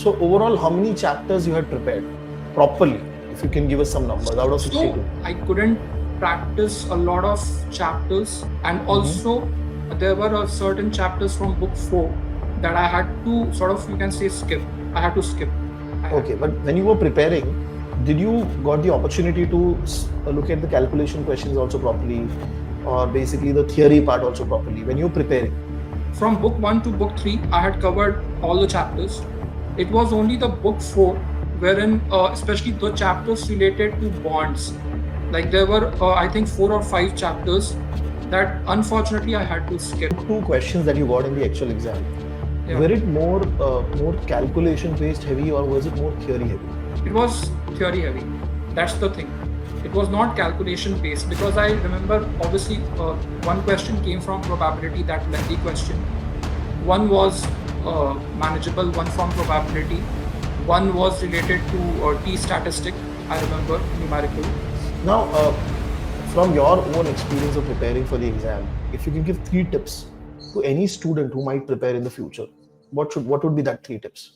So overall, how many chapters you had prepared properly? If you can give us some numbers out of So 62. I couldn't practice a lot of chapters, and also there were certain chapters from book 4 that I had to sort of, you can say, skip. I had to skip. I had Okay, but when you were preparing, did you got the opportunity to look at the calculation questions also properly, or basically the theory part also properly when you're preparing? From book 1 to book 3, I had covered all the chapters. It was only the book 4 wherein, especially the chapters related to bonds, like there were, I think, 4 or 5 chapters that unfortunately I had to skip. Two questions that you got in the actual exam, Yeah. were it more calculation based heavy or was it more theory heavy? It was theory heavy. That's the thing. It was not calculation based, because I remember obviously one question came from probability, that lengthy question. One was manageable, one from probability. One was related to T statistic, I remember, numerical. Now, from your own experience of preparing for the exam, if you can give three tips to any student who might prepare in the future, what would be that three tips?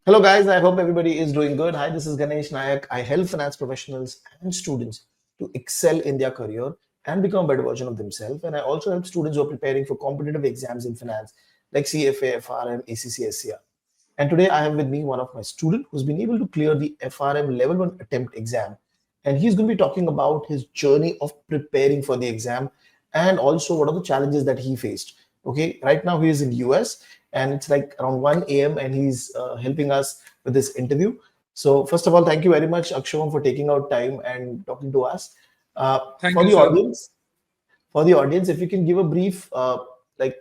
Hello guys, I hope everybody is doing good. Hi, this is Ganesh Nayak. I help finance professionals and students to excel in their career and become a better version of themselves. And I also help students who are preparing for competitive exams in finance like CFA, FRM, ACC, SCR. And today I have with me one of my students who's been able to clear the FRM level 1 attempt exam. And he's going to be talking about his journey of preparing for the exam and also what are the challenges that he faced. Okay, right now he is in US and it's like around 1 a.m. and he's helping us with this interview. So first of all, thank you very much, Akshomya, for taking out time and talking to us. Thank For you, the sir. audience, if you can give a brief like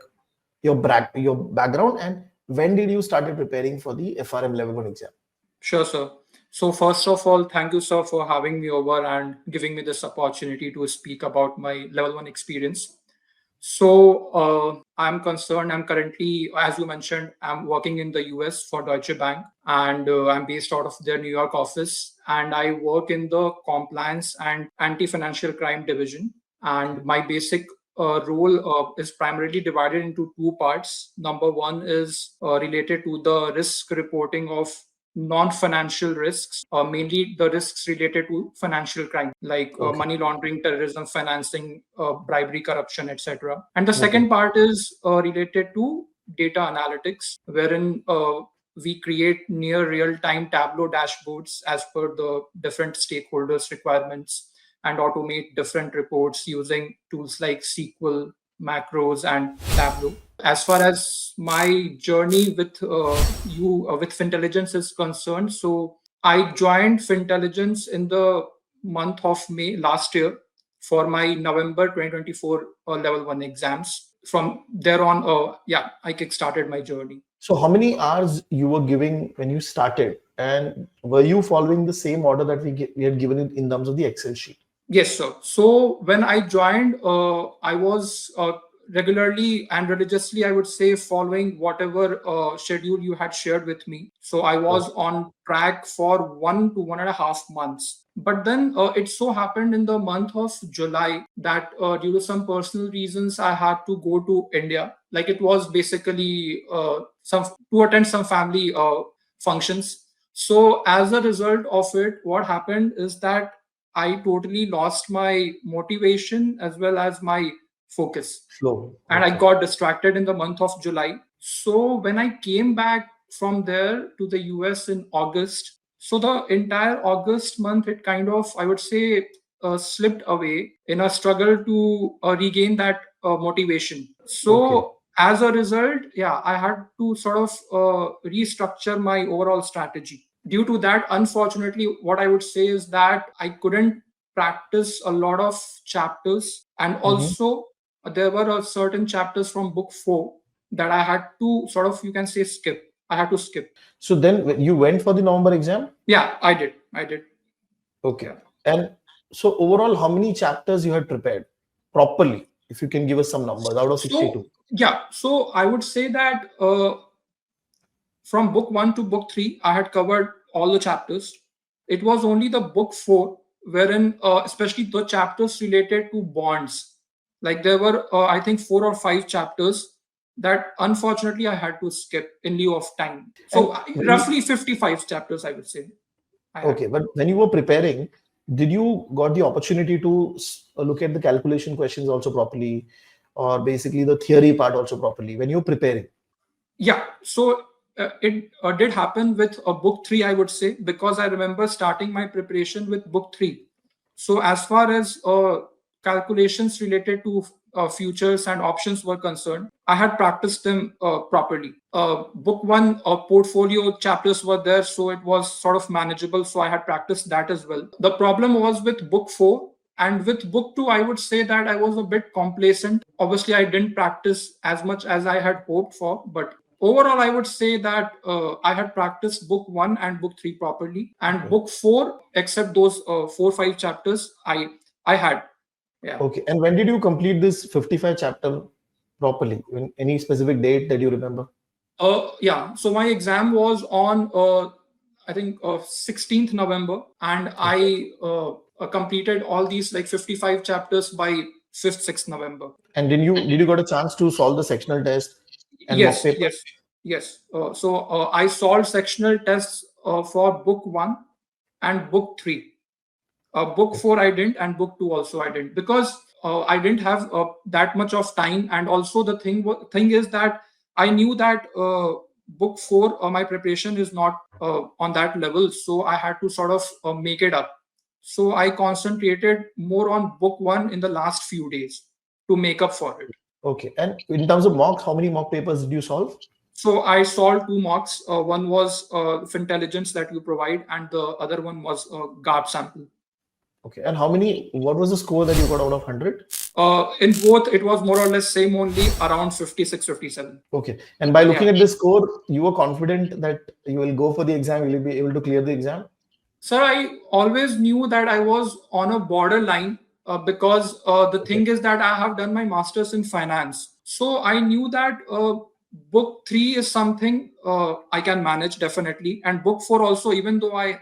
your background and when did you started preparing for the FRM level 1 exam? Sure, sir. So, first of all, thank you, sir, for having me over and giving me this opportunity to speak about my level 1 experience. So, I'm concerned. I'm currently, as you mentioned, I'm working in the US for Deutsche Bank, and I'm based out of their New York office. And I work in the compliance and anti financial crime division. And my basic role is primarily divided into two parts. Number one is related to the risk reporting of non-financial risks, mainly the risks related to financial crime, like Okay. money laundering, terrorism financing, bribery, corruption, etc. And the Okay. second part is related to data analytics, wherein we create near real-time Tableau dashboards as per the different stakeholders' requirements and automate different reports using tools like SQL, macros, and Tableau. As far as my journey with with Fintelligents is concerned, so I joined Fintelligents in the month of May last year for my November 2024 level 1 exams. From there on, yeah, I kickstarted my journey. So how many hours you were giving when you started and were you following the same order that we had given it in terms of the Excel sheet? Yes, sir. So when I joined, I was regularly and religiously, I would say, following whatever schedule you had shared with me. So I was Okay. on track for 1 to 1.5 months. But then it so happened in the month of July that due to some personal reasons, I had to go to India. Like it was basically some to attend some family functions. So as a result of it, what happened is that I totally lost my motivation as well as my focus. Flow. And I Okay. got distracted in the month of July. So when I came back from there to the US in August, so the entire August month, it kind of, I would say, slipped away in a struggle to regain that motivation. Okay. So as a result, yeah, I had to sort of restructure my overall strategy. Due to that, unfortunately, what I would say is that I couldn't practice a lot of chapters, and Mhm. also there were certain chapters from book 4 that I had to sort of, you can say, skip. I had to skip. So then you went for the November exam? Yeah, I did. Okay. Yeah. And so overall, how many chapters you had prepared properly? If you can give us some numbers out of So 62. yeah, so I would say that from book 1 to book 3, I had covered all the chapters. It was only the book 4 wherein, especially the chapters related to bonds, Like there were, I think, 4 or 5 chapters that unfortunately I had to skip in lieu of time. So And when you, roughly 55 chapters, I would say I had. okay, but when you were preparing, did you got the opportunity to look at the calculation questions also properly, or basically the theory part also properly when you're preparing? Yeah, so it did happen with book three, I would say, because I remember starting my preparation with book three. So, as far as calculations related to futures and options were concerned, I had practiced them properly. Book one portfolio chapters were there, so it was sort of manageable. So, I had practiced that as well. The problem was with book four. And with book two, I would say that I was a bit complacent. Obviously, I didn't practice as much as I had hoped for, but overall, I would say that I had practiced book one and book three properly, and Okay. book four, except those 4 or 5 chapters, I had. Yeah. Okay. And when did you complete this 55 chapter properly? Any specific date that you remember? Yeah. So my exam was on I think 16th November, and Okay. I completed all these like 55 chapters by 5th 6th November. And did you got a chance to solve the sectional test and mock Yes, paper? yes, yes. So I solved sectional tests for book one and book three. Book four I didn't, and book two also I didn't, because I didn't have that much of time. And also the thing is that I knew that book four, my preparation is not on that level, so I had to sort of make it up. So I concentrated more on book one in the last few days to make up for it. Okay. And in terms of mocks, how many mock papers did you solve? So I solved 2 mocks. One was Fintelligents that you provide, and the other one was GARP sample. Okay. And what was the score that you got out of 100? In both, it was more or less same only, around 56, 57. Okay. And by Yeah. looking at the score, you were confident that you will go for the exam, will you be able to clear the exam? Sir, I always knew that I was on a borderline because the Okay. thing is that I have done my master's in finance. So I knew that book three is something I can manage definitely. And book four also, even though I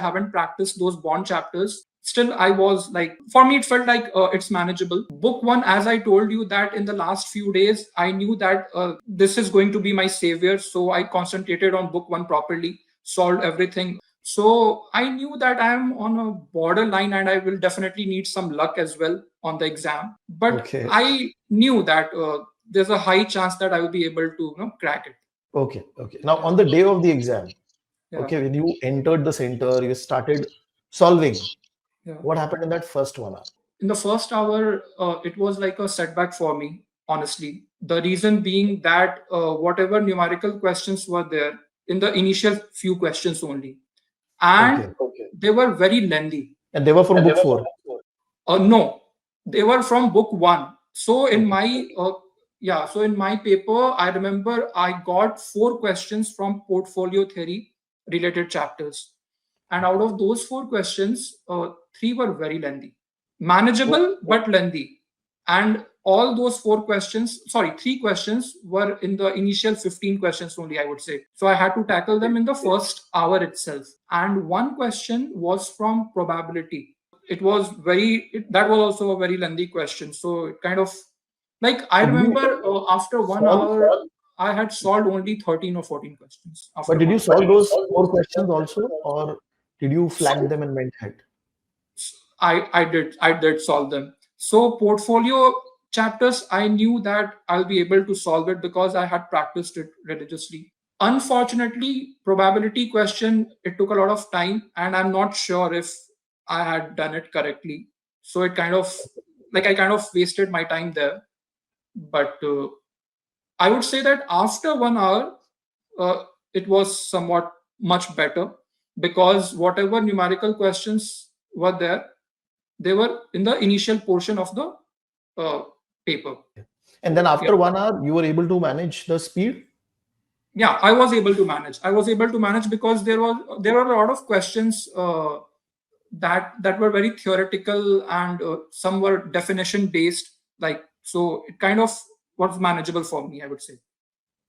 haven't practiced those bond chapters, still I was like, for me, it felt like it's manageable. Book one, as I told you, that in the last few days, I knew that this is going to be my savior. So I concentrated on book one properly, solved everything. So I knew that I am on a borderline and I will definitely need some luck as well on the exam. But Okay. I knew that there's a high chance that I will be able to crack it. Okay. Okay. Now, on the day of the exam, Yeah. okay, when you entered the center, you started solving. Yeah. What happened in that first 1 hour? In the first hour, it was like a setback for me, honestly. The reason being that whatever numerical questions were there in the initial few questions only, and Okay. they were very lengthy. And they were from book four. No, they were from book one. So in Okay. my so in my paper, I remember I got 4 questions from portfolio theory related chapters, and out of those 4 questions, three were very lengthy, manageable but lengthy, and all those 4 questions, sorry, 3 questions were in the initial 15 questions only, I would say. So I had to tackle them in the first hour itself, and one question was from probability. That was also a very lengthy question, so it kind of, like, I So did you remember after one solve, hour I had solved only 13 or 14 questions but after did you 1 hour. solve those 4 questions also, or did you flag them and went ahead? I did solve them. So portfolio chapters, I knew that I'll be able to solve it because I had practiced it religiously. Unfortunately, probability question, it took a lot of time, and I'm not sure if I had done it correctly. So it kind of, like, I kind of wasted my time there. But I would say that after 1 hour, it was somewhat much better, because whatever numerical questions were there, they were in the initial portion of the uh, paper. And then Yeah. after 1 hour, you were able to manage the speed. Yeah, I was able to manage. I was able to manage because there were a lot of questions that were very theoretical, and some were definition based. Like, so it kind of was manageable for me, I would say.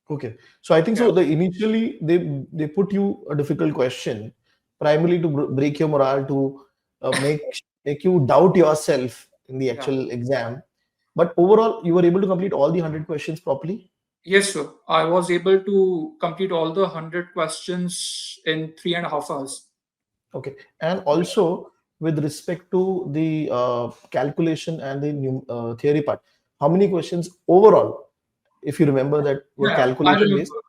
Okay. So I think Yeah. so. The initially they put you a difficult question, primarily to break your morale, to make you doubt yourself in the Yeah. actual exam. But overall, you were able to complete all the 100 questions properly. Yes, sir. I was able to complete all the 100 questions in 3.5 hours. Okay. And also, with respect to the calculation and the theory part, how many questions overall, if you remember, that were Yeah, I calculation based? remember.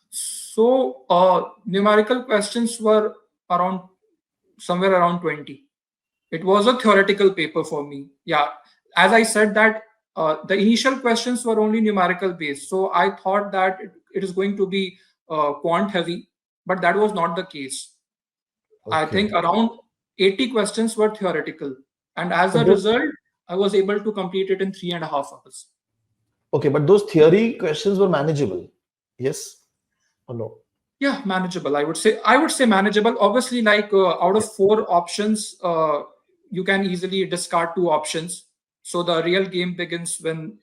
So, numerical questions were around somewhere around 20. It was a theoretical paper for me. Yeah, as I said that the initial questions were only numerical based, so I thought that it is going to be quant heavy, but that was not the case. I think Okay. around 80 questions were theoretical, and as a But those, result, I was able to complete it in 3.5 hours. okay, but those theory questions were manageable. Yes or no? Yeah, manageable. I would say manageable. Obviously, like out of Okay. four options, you can easily discard two options. So the real game begins when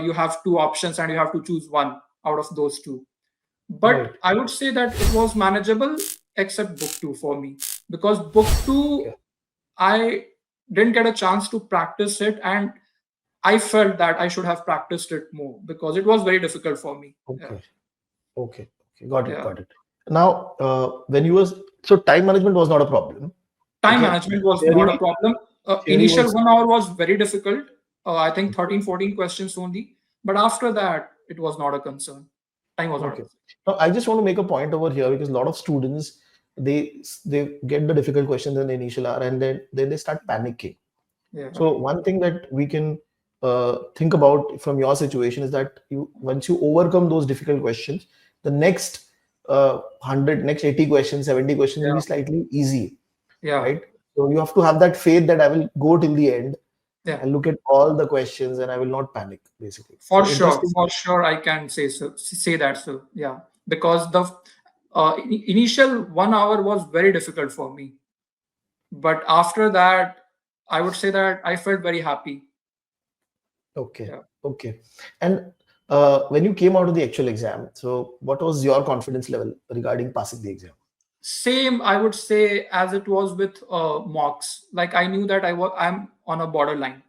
you have two options and you have to choose one out of those two. But Right. I would say that it was manageable, except book two for me, because book two Okay. I didn't get a chance to practice it, and I felt that I should have practiced it more because it was very difficult for me. Yeah, Okay. Okay. Okay. Got it. yeah. Got it. Now, when you was so time management was not a problem. Time Okay. management was not a Theory, problem. theory Initial was 1 hour was very difficult. I think 13, 14 questions only. But after that, it was not a concern. Time was not a okay. concern. Now, I just want to make a point over here because a lot of students they get the difficult questions in the initial hour and then they start panicking. Yeah. So one thing that we can think about from your situation is that you once you overcome those difficult questions, the next 100, next 80 questions, 70 questions will Yeah. be slightly easy, Yeah. right? So you have to have that faith that I will go till the end Yeah. and look at all the questions and I will not panic, basically. For So sure. interesting. For sure, I can say so. Say that. So, yeah. Because the initial 1 hour was very difficult for me. But after that, I would say that I felt very happy. Okay, Yeah. okay. And when you came out of the actual exam, so what was your confidence level regarding passing the exam? Same, I would say, as it was with mocks. Like I knew that I'm on a borderline.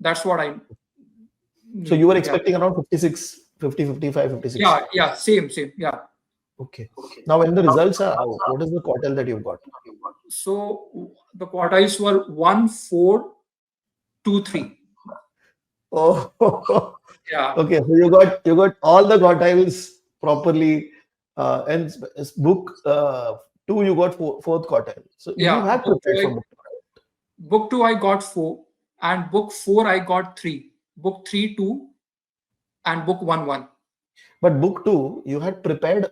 That's what I So knew. you were Yeah, expecting around 56, 50, 55, 56. yeah, yeah. Same. Yeah. Okay. Now, when the results are out, what is the quartile that you've got? So the quartiles were 1, 4, 2, 3. Oh, Yeah, okay. So you got all the quartiles properly, and book two you got fourth quartile. So you yeah. had prepared for book two, right? Book two I got 4, and book four I got 3. Book three 2, and book 1 1. But book two you had prepared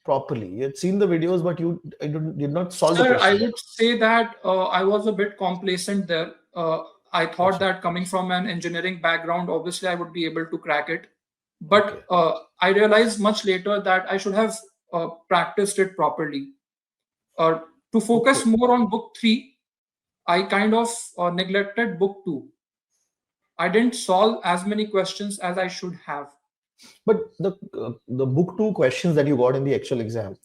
properly. You had seen the videos, but you did not solve the Sir, I questions. would say that I was a bit complacent there. I thought Acha. that coming from an engineering background, obviously I would be able to crack it. But Okay. I realized much later that I should have practiced it properly. Uh, to Okay. focus more on book three, I kind of neglected book two. I didn't solve as many questions as I should have. But the book two questions that you got in the actual exam,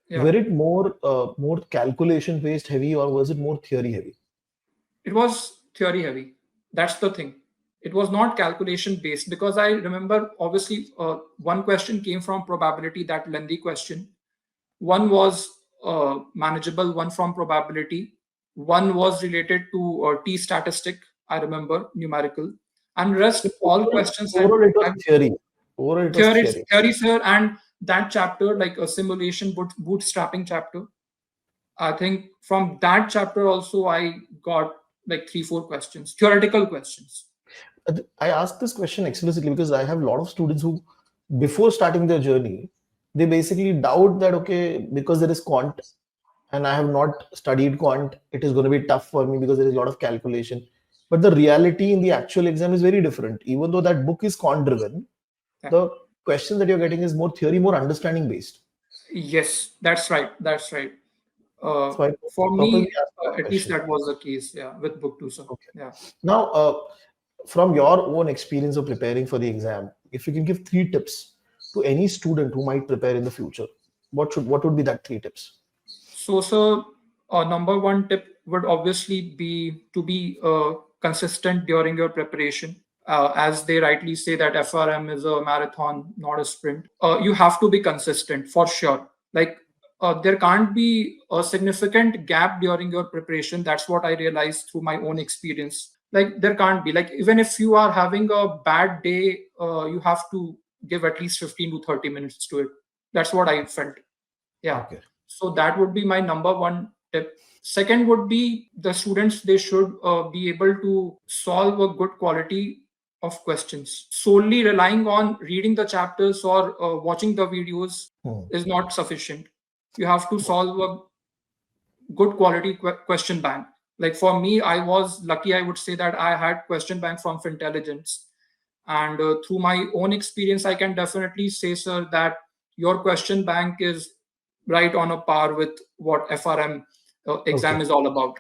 Yeah. were it more calculation based heavy or was it more theory heavy? It was theory heavy. That's the thing. It was not calculation based because I remember obviously one question came from probability, that lengthy question. One was manageable, one from probability. One was related to T statistic, I remember, numerical. And rest So all questions overall it was had theory. Overall it was theory, theory. theory, sir, and that chapter, like a simulation bootstrapping chapter. I think from that chapter also I got like 3, 4 questions, theoretical questions. I asked this question explicitly because I have a lot of students who, before starting their journey, they basically doubt that, okay, because there is quant and I have not studied quant, it is going to be tough for me because there is a lot of calculation. But the reality in the actual exam is very different. Even though that book is quant driven, Yeah. the question that you're getting is more theory, more understanding based. Yes, that's right. That's right. So I For purposely me, asked that at least question. that was the case. Yeah, with book two, sir. Okay. Yeah. Now, from your own experience of preparing for the exam, if you can give three tips to any student who might prepare in the future, what would be that three tips? So, sir, number one tip would obviously be to be consistent during your preparation. as they rightly say that FRM is a marathon, not a sprint. You have to be consistent for sure. Like there can't be a significant gap during your preparation. That's what I realized through my own experience. Like there can't be, like, even if you are having a bad day, you have to give at least 15 to 30 minutes to it. That's what I felt. Yeah. Okay. So that would be my number one tip. Second would be the students, they should be able to solve a good quality of questions. Solely relying on reading the chapters or watching the videos Hmm. is not sufficient. You have to solve a good quality question bank. Like for me, I was lucky, I would say, that I had question bank from Fintelligents. And through my own experience, I can definitely say, sir, that your question bank is right on a par with what FRM exam Okay. is all about.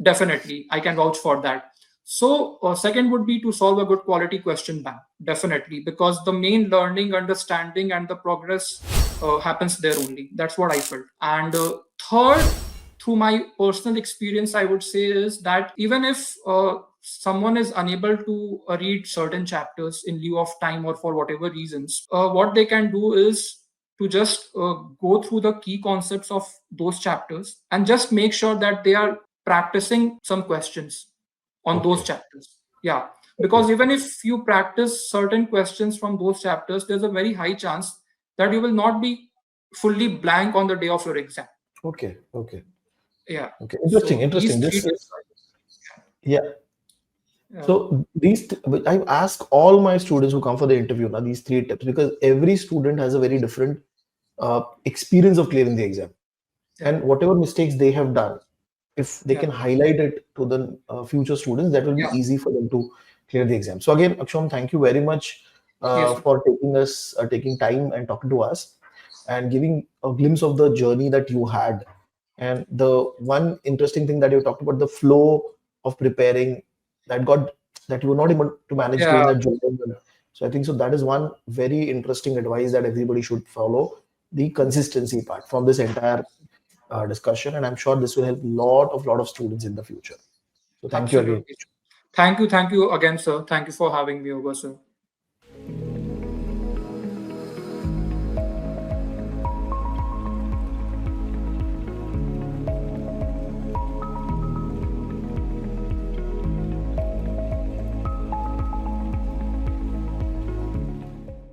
Definitely, I can vouch for that. So, second would be to solve a good quality question bank. Definitely, because the main learning, understanding, and the progress happens there only. That's what I felt. And third, through my personal experience, I would say is that even if someone is unable to read certain chapters in lieu of time or for whatever reasons, what they can do is to just go through the key concepts of those chapters and just make sure that they are practicing some questions on those Okay. chapters. Yeah, Okay. because even if you practice certain questions from those chapters, there's a very high chance that you will not be fully blank on the day of your exam. Okay. Okay. Yeah. Okay. Interesting. So these Interesting. three This tips. is, yeah. Yeah. So I ask all my students who come for the interview now these three tips because every student has a very different experience of clearing the exam, Yeah. and whatever mistakes they have done, if they Yeah. can highlight it to the future students, that will be Yeah. easy for them to clear the exam. So again, Akshom, thank you very much Yes, sir. for taking time and talking to us and giving a glimpse of the journey that you had. And the one interesting thing that you talked about, the flow of preparing, that got that you were not able to manage Yeah. during that journey. So I think so that is one very interesting advice that everybody should follow, the consistency part from this entire discussion, and I'm sure this will help lot of students in the future. So thank you again. Absolutely. Thank you. Thank you again, sir. Thank you for having me over, sir.